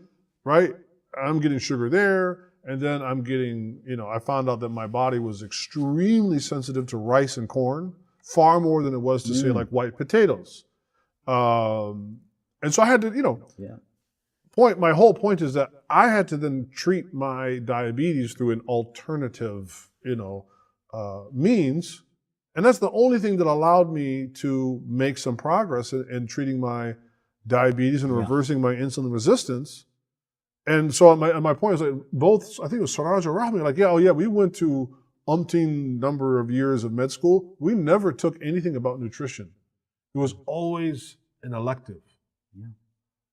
right? I'm getting sugar there. And then I'm getting, I found out that my body was extremely sensitive to rice and corn, far more than it was to say like white potatoes. And so I had to, my whole point is that I had to then treat my diabetes through an alternative, means. And that's the only thing that allowed me to make some progress in treating my diabetes and reversing my insulin resistance. And so my point is like both, I think it was Saraj or Rahmi, like, we went to umpteen number of years of med school. We never took anything about nutrition. It was always an elective. Yeah.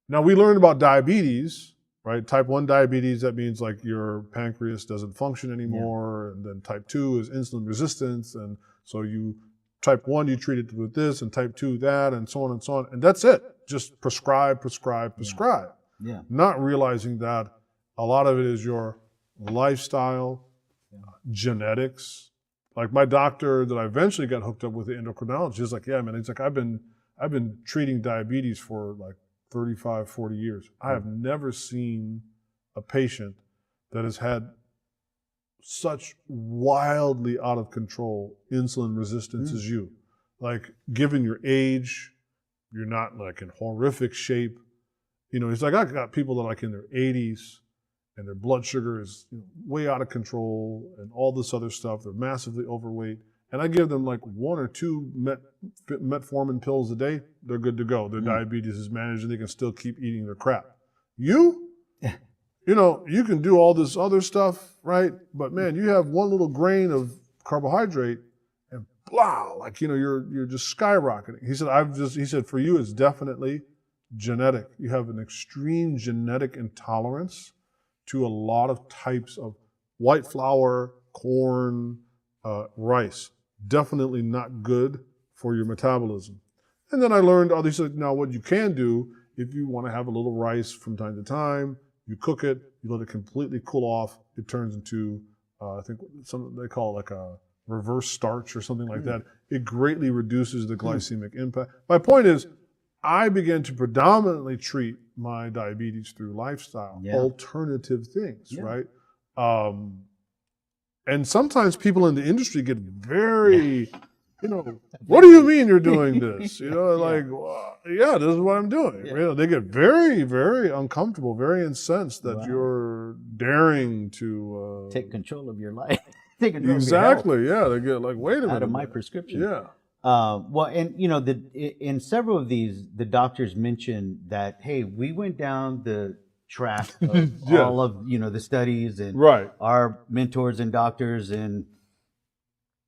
Now we learned about diabetes, right? Type 1 diabetes, that means like your pancreas doesn't function anymore. And then type 2 is insulin resistance. And so type 1, you treat it with this, and type 2, that, and so on and so on. And that's it. Just prescribe. Yeah. Not realizing that a lot of it is your lifestyle, genetics. Like my doctor that I eventually got hooked up with, the endocrinologist, is like, yeah, man, it's like I've been treating diabetes for like 35, 40 years. I have never seen a patient that has had such wildly out of control insulin resistance as you. Like, given your age, you're not like in horrific shape. You know, it's like I got people that are like in their 80s and their blood sugar is way out of control and all this other stuff. They're massively overweight. And I give them like 1 or 2 metformin pills a day. They're good to go. Their diabetes is managed and they can still keep eating their crap. You know, you can do all this other stuff, right? But man, you have one little grain of carbohydrate and blah, like, you're just skyrocketing. He said, for you, it's definitely genetic. You have an extreme genetic intolerance to a lot of types of white flour, corn, rice. Definitely not good for your metabolism. And then I learned, he said, now what you can do, if you want to have a little rice from time to time, you cook it, you let it completely cool off, it turns into, I think they call it like a reverse starch or something like that. It greatly reduces the glycemic impact. My point is, I began to predominantly treat my diabetes through lifestyle, alternative things, right? And sometimes people in the industry get very, what do you mean you're doing this? Like, well, this is what I'm doing. They get very, very uncomfortable, very incensed that you're daring to take control of your life. Take control exactly, they get like, wait a minute. Out of my prescription. Yeah. Well, and in several of these, the doctors mentioned that, hey, we went down the track of all of the studies and our mentors and doctors and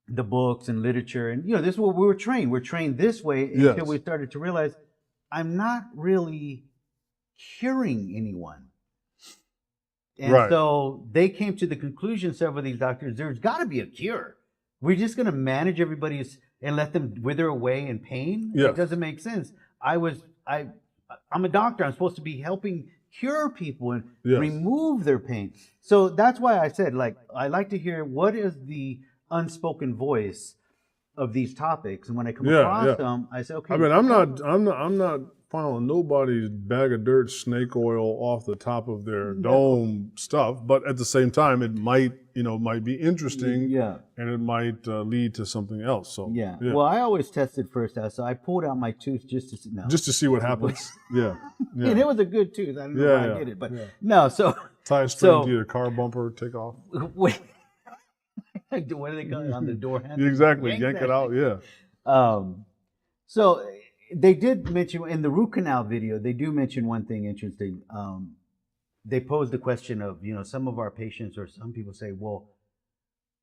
the books and literature, and this is what we were trained. We're trained this way until we started to realize I'm not really curing anyone. And so they came to the conclusion, several of these doctors, there's got to be a cure. We're just going to manage everybody's and let them wither away in pain. It doesn't make sense. I'm a doctor. I'm supposed to be helping cure people and remove their pain. So that's why I said, like, I like to hear what is the unspoken voice of these topics. And when I come across them, I say, okay. I mean, I'm not filing nobody's bag of dirt snake oil off the top of their dome stuff, but at the same time, it might be interesting, and it might lead to something else. So well, I always tested first out, so I pulled out my tooth just to see what happens. And it was a good tooth. I don't know why I did it, but no. So tie a string to your car bumper, take off. Wait, what do they call it on the door handle? Exactly, yank it out. So they did mention in the root canal video, they do mention one thing interesting. They posed the question of, some of our patients or some people say, well,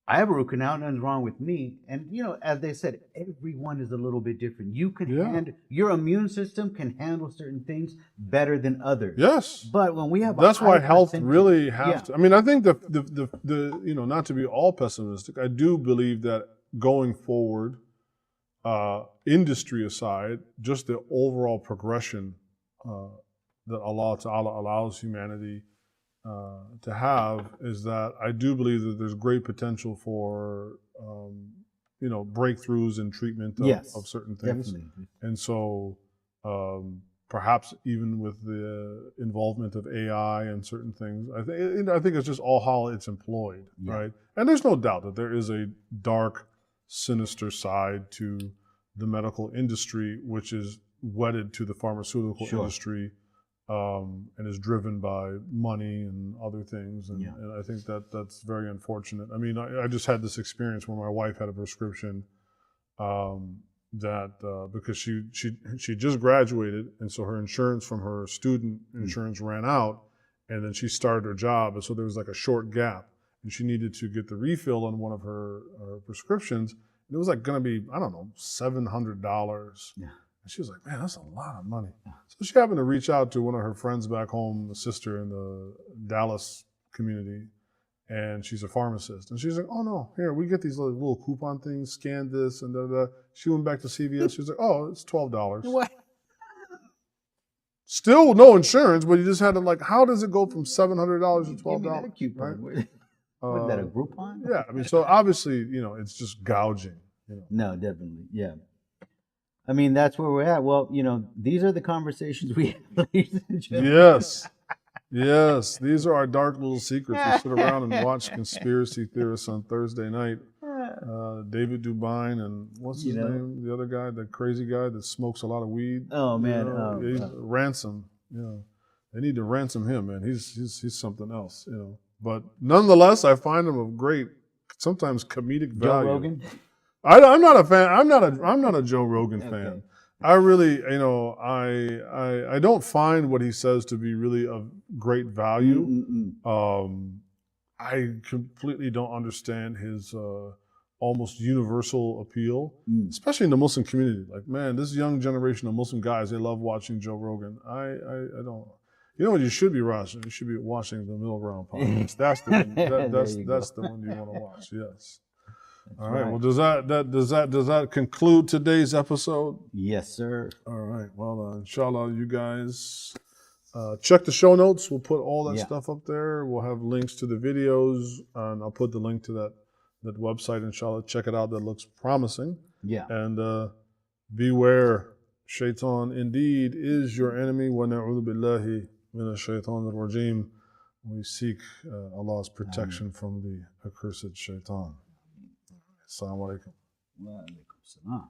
I have a root canal, nothing's wrong with me. And, as they said, everyone is a little bit different. You can your immune system can handle certain things better than others. Yes. But when we have that's why health really has to. I mean, I think the not to be all pessimistic, I do believe that going forward, industry aside, just the overall progression that Allah Ta'ala allows humanity to have is that I do believe that there's great potential for breakthroughs in treatment of certain things. Definitely. And so perhaps even with the involvement of AI and certain things, I think it's just all how it's employed, right? And there's no doubt that there is a dark, sinister side to the medical industry, which is wedded to the pharmaceutical industry, and is driven by money and other things. And I think that's very unfortunate. I mean, I just had this experience where my wife had a prescription because she just graduated, and so her insurance from her student insurance ran out, and then she started her job, and so there was like a short gap, and she needed to get the refill on one of her prescriptions, and it was like going to be, I don't know, $700. Yeah. And she was like, man, that's a lot of money. So she happened to reach out to one of her friends back home, a sister in the Dallas community, and she's a pharmacist. And she's like, oh no, here, we get these little coupon things, scan this, and da da. She went back to CVS. She was like, oh, it's $12. What? Still no insurance, but you just had to, like, how does it go from $700 to $12? Give me that coupon. Right? Was that a Groupon? Yeah, I mean, so obviously, it's just gouging. No, definitely, yeah. I mean, that's where we're at. Well, these are the conversations we have, ladies and gentlemen. Yes, these are our dark little secrets. We sit around and watch conspiracy theorists on Thursday night. David Dubine and what's his name? The other guy, the crazy guy that smokes a lot of weed. Oh man, he's ransom. They need to ransom him, man. He's something else. But nonetheless, I find him of great, sometimes comedic value. Joe Rogan. I'm not a fan. I'm not a Joe Rogan fan. I really, I don't find what he says to be really of great value. I completely don't understand his almost universal appeal, especially in the Muslim community. Like, man, this young generation of Muslim guys, they love watching Joe Rogan. I don't. You know what you should be watching? You should be watching the Middle Ground podcast. That's the one. That's the one you want to watch. Yes. All right. Well, does that conclude today's episode? Yes, sir. All right. Well, inshallah, you guys check the show notes. We'll put all that stuff up there. We'll have links to the videos, and I'll put the link to that website. Inshallah, check it out. That looks promising. Yeah. And beware, Shaytan indeed is your enemy. Wa na'udhu billahi min ash-shaytan ar-rajim. We seek Allah's protection from the accursed Shaytan. Assalamu alaikum. Wa alaikum salam.